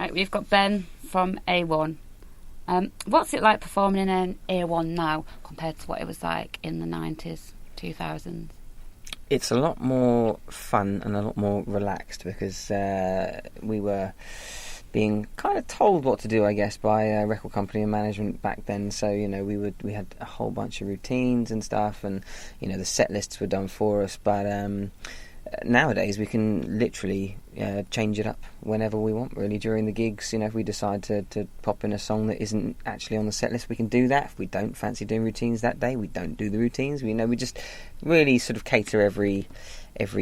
Right, we've got Ben from A1. What's it like performing in an A1 now compared to what it was like in the 90s, 2000s? It's a lot more fun and a lot more relaxed because we were being kind of told what to do, I guess, by a record company and management back then. So, we had a whole bunch of routines and stuff, and, the set lists were done for us. But nowadays we can literally change it up whenever we want, really, during the gigs. If we decide to pop in a song that isn't actually on the set list, we can do that. If we don't fancy doing routines that day, we don't do the routines. We just really sort of cater every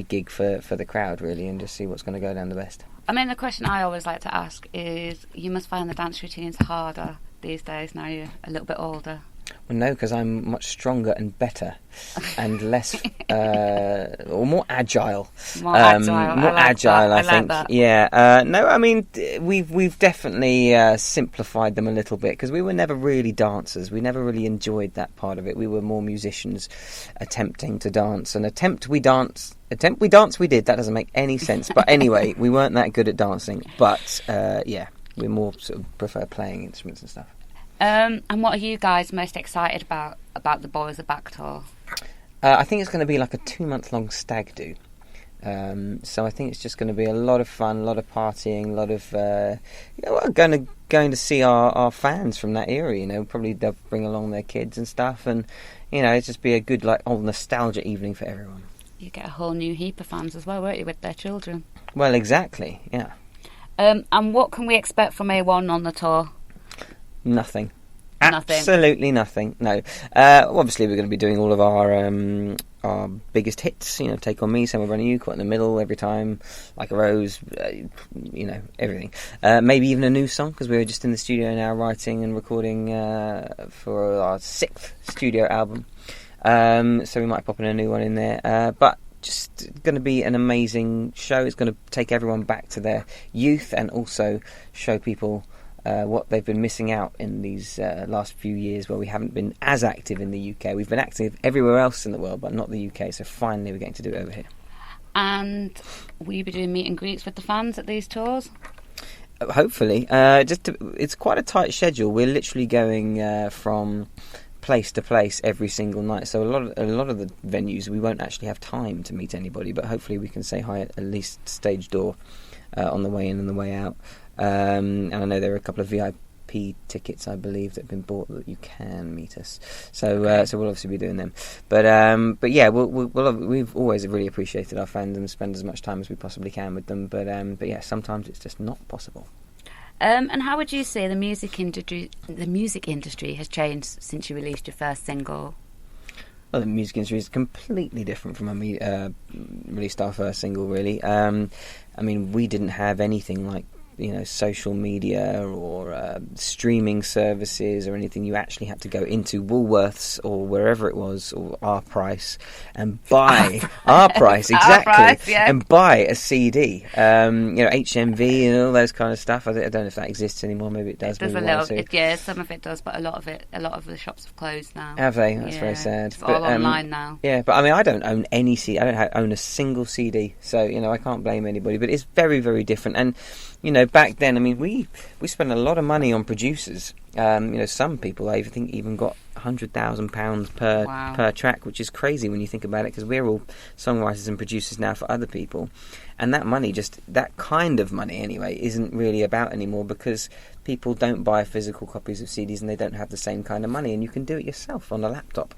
gig for the crowd, really, and just see what's going to go down the best. I mean, the question I always like to ask is, you must find the dance routines harder these days now you're a little bit older. Well, no, because I'm much stronger and better and less, or more agile. More agile, I think. Like that. Yeah. No, I mean, we've definitely simplified them a little bit because we were never really dancers. We never really enjoyed that part of it. We were more musicians attempting to dance. And attempt we dance we did. That doesn't make any sense. But anyway, we weren't that good at dancing. But, we more sort of prefer playing instruments and stuff. And what are you guys most excited about the Boys Are Back tour? I think it's going to be like a 2-month-long stag do. So I think it's just going to be a lot of fun, a lot of partying, a lot of going to see our fans from that era. Probably they'll bring along their kids and stuff, and it's just be a good old nostalgia evening for everyone. You get a whole new heap of fans as well, won't you, with their children? Well, exactly, yeah. And what can we expect from A1 on the tour? Nothing. Absolutely nothing. No. Obviously, we're going to be doing all of our biggest hits. Take On Me, Summer Running You, Caught in the Middle, Every Time, Like a Rose. Everything. Maybe even a new song because we're just in the studio now writing and recording for our 6th studio album. So we might pop in a new one in there. But just going to be an amazing show. It's going to take everyone back to their youth and also show people what they've been missing out in these last few years where we haven't been as active in the UK. We've been active everywhere else in the world, but not the UK, so finally we're getting to do it over here. And will you be doing meet and greets with the fans at these tours? Hopefully. It's quite a tight schedule. We're literally going from place to place every single night, so a lot of the venues we won't actually have time to meet anybody, but hopefully we can say hi at least stage door on the way in and the way out. And I know there are a couple of VIP tickets, I believe, that have been bought that you can meet us. So we'll obviously be doing them. But yeah, we've always really appreciated our fans and spend as much time as we possibly can with them. But yeah, sometimes it's just not possible. And how would you say the music industry has changed since you released your first single? Well, the music industry is completely different from when we released our first single, really. I mean, we didn't have anything like social media or streaming services or anything. You actually had to go into Woolworths or wherever it was, or Our Price, and buy Our Price, exactly, Our Price, yeah. And buy a CD. HMV and all those kind of stuff. I don't know if that exists anymore. Maybe it does. It does a little. Yeah, some of it does, but a lot of the shops have closed now. Have they? That's very sad. It's all online now. Yeah, but I mean, I don't own any CD. I don't own a single CD, so I can't blame anybody. But it's very, very different. And back then, I mean, we spent a lot of money on producers. Some people I think even got £100,000 per track, which is crazy when you think about it, because we're all songwriters and producers now for other people, and that money, that kind of money anyway, isn't really about anymore because people don't buy physical copies of CDs and they don't have the same kind of money, and you can do it yourself on a laptop.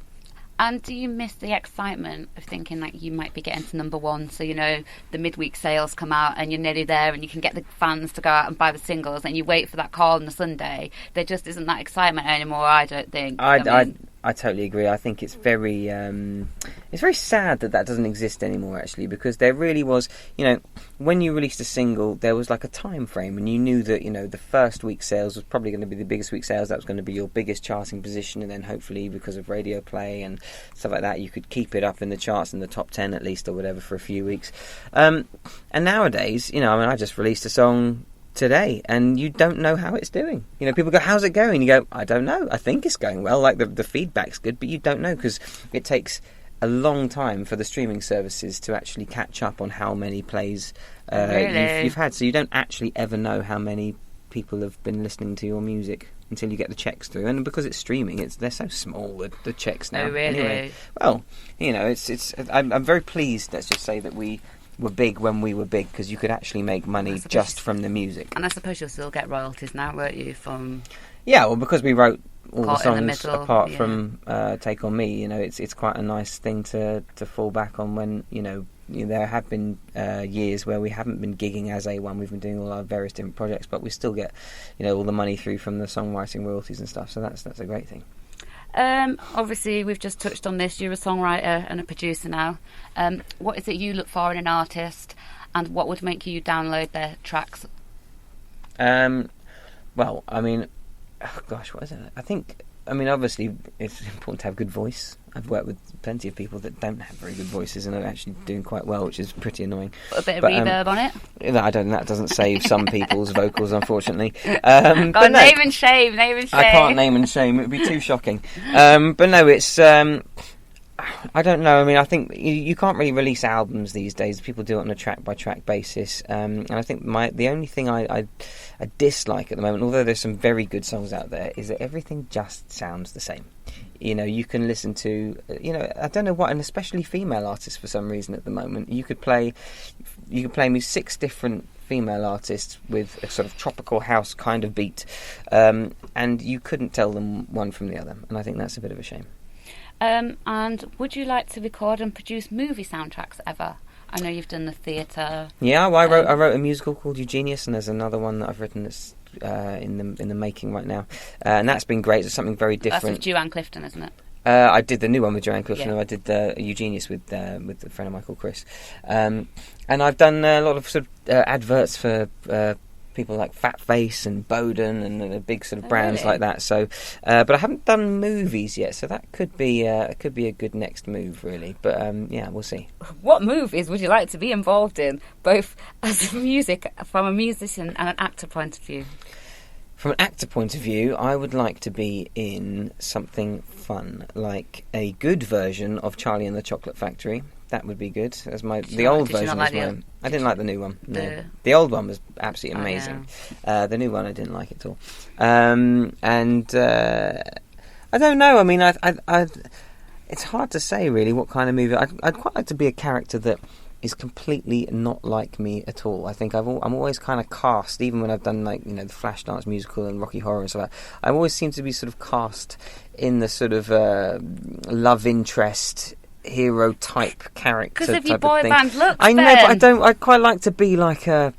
And do you miss the excitement of thinking like you might be getting to number one? So, the midweek sales come out and you're nearly there and you can get the fans to go out and buy the singles and you wait for that call on the Sunday. There just isn't that excitement anymore, I don't think. I totally agree. I think it's very sad that doesn't exist anymore, actually, because there really was, when you released a single, there was like a time frame, and you knew that, the first week's sales was probably going to be the biggest week's sales. That was going to be your biggest charting position, and then hopefully because of radio play and stuff like that, you could keep it up in the charts in the top 10 at least or whatever for a few weeks. And nowadays, I just released a song today and you don't know how it's doing. People go, how's it going? You go, I don't know, I think it's going well, like the feedback's good, but you don't know because it takes a long time for the streaming services to actually catch up on how many plays you've had, so you don't actually ever know how many people have been listening to your music until you get the checks through. And because it's streaming, they're so small, the checks now. Oh, really? Anyway, well, I'm very pleased, let's just say, that we were big when we were big, because you could actually make money just from the music. And I suppose you'll still get royalties now, won't you, from... Yeah, well, because we wrote all the songs middle, apart from Take On Me, it's quite a nice thing to fall back on when, there have been years where we haven't been gigging as A1. We've been doing all our various different projects, but we still get, all the money through from the songwriting royalties and stuff. So that's a great thing. Obviously, we've just touched on this. You're a songwriter and a producer now. What is it you look for in an artist, and what would make you download their tracks? Well, I mean, what is it? Obviously, it's important to have good voice. I've worked with plenty of people that don't have very good voices and are actually doing quite well, which is pretty annoying. Put a bit of reverb on it? That doesn't save some people's vocals, unfortunately. Name and shame. I can't name and shame. It would be too shocking. But no, it's... I don't know. I think you can't really release albums these days. People do it on a track-by-track basis. And I think the only thing I dislike at the moment, although there's some very good songs out there, is that everything just sounds the same. You can listen to, I don't know what, and especially female artists for some reason at the moment. You could play me 6 different female artists with a sort of tropical house kind of beat, and you couldn't tell them one from the other. And I think that's a bit of a shame. And would you like to record and produce movie soundtracks ever? I know you've done the theatre. Yeah, well, I wrote a musical called Eugenius, and there's another one that I've written that's in the making right now, and that's been great. It's something very different. That's with Joanne Clifton, isn't it? I did the new one with Joanne Clifton. Yeah. I did the Eugenius with a friend of mine called Chris, and I've done a lot of sort of adverts for people like Fat Face and Bowden and big sort of brands like that. So, but I haven't done movies yet, so that could be a good next move, really. But we'll see. What movies would you like to be involved in, both as from a musician and an actor point of view? From an actor point of view, I would like to be in something fun, like a good version of Charlie and the Chocolate Factory. That would be good. As the old version was mine. I didn't like the new one. No. The old one was absolutely amazing. Yeah. The new one I didn't like at all. I don't know. It's hard to say really what kind of movie. I'd quite like to be a character that is completely not like me at all. I think I'm always kind of cast, even when I've done the Flashdance musical and Rocky Horror and stuff like that. I always seem to be sort of cast in the sort of love interest hero type character. Because of your boy band looks. I know, but I'd quite like to be like a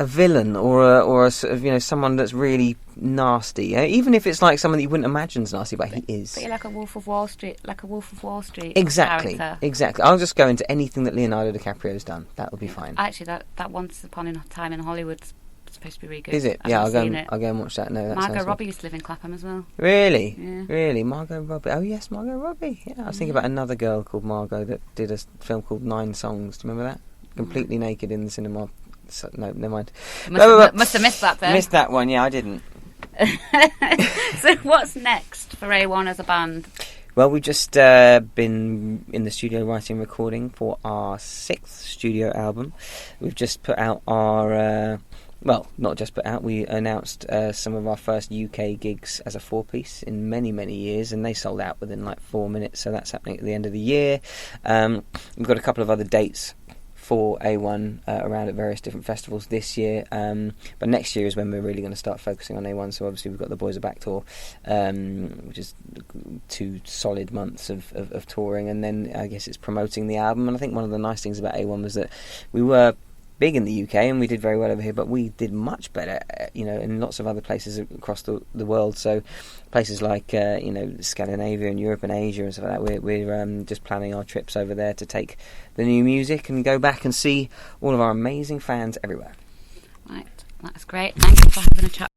villain or a sort of someone that's really nasty. Even if it's like someone that you wouldn't imagine is nasty, but he is. But you're like a Wolf of Wall Street, Exactly, character. Exactly. I'll just go into anything that Leonardo DiCaprio's done. That'll be fine. Actually, that Once Upon a Time in Hollywood's supposed to be really good. Is it? Yeah, I'll go and watch that. No, that Margot Robbie used to live in Clapham as well. Really? Yeah. Really? Margot Robbie. Oh yes, Margot Robbie. Yeah, I was thinking about another girl called Margot that did a film called 9 Songs. Do you remember that? Completely naked in the cinema. So, no, never mind. Must have missed that then. Missed that one, yeah, I didn't. So what's next for A1 as a band? Well, we've just been in the studio writing and recording for our 6th studio album. We've just put out our... not just put out, we announced some of our first UK gigs as a 4-piece in many, many years, and they sold out within 4 minutes, so that's happening at the end of the year. We've got a couple of other dates for A1 around at various different festivals this year, but next year is when we're really going to start focusing on A1. So obviously we've got the Boys Are Back tour, which is 2 solid months of touring, and then I guess it's promoting the album. And I think one of the nice things about A1 was that we were big in the UK and we did very well over here, but we did much better in lots of other places across the world. So places like Scandinavia and Europe and Asia and stuff like that, we're just planning our trips over there to take the new music and go back and see all of our amazing fans everywhere. Right, that's great. Thank you for having a chat.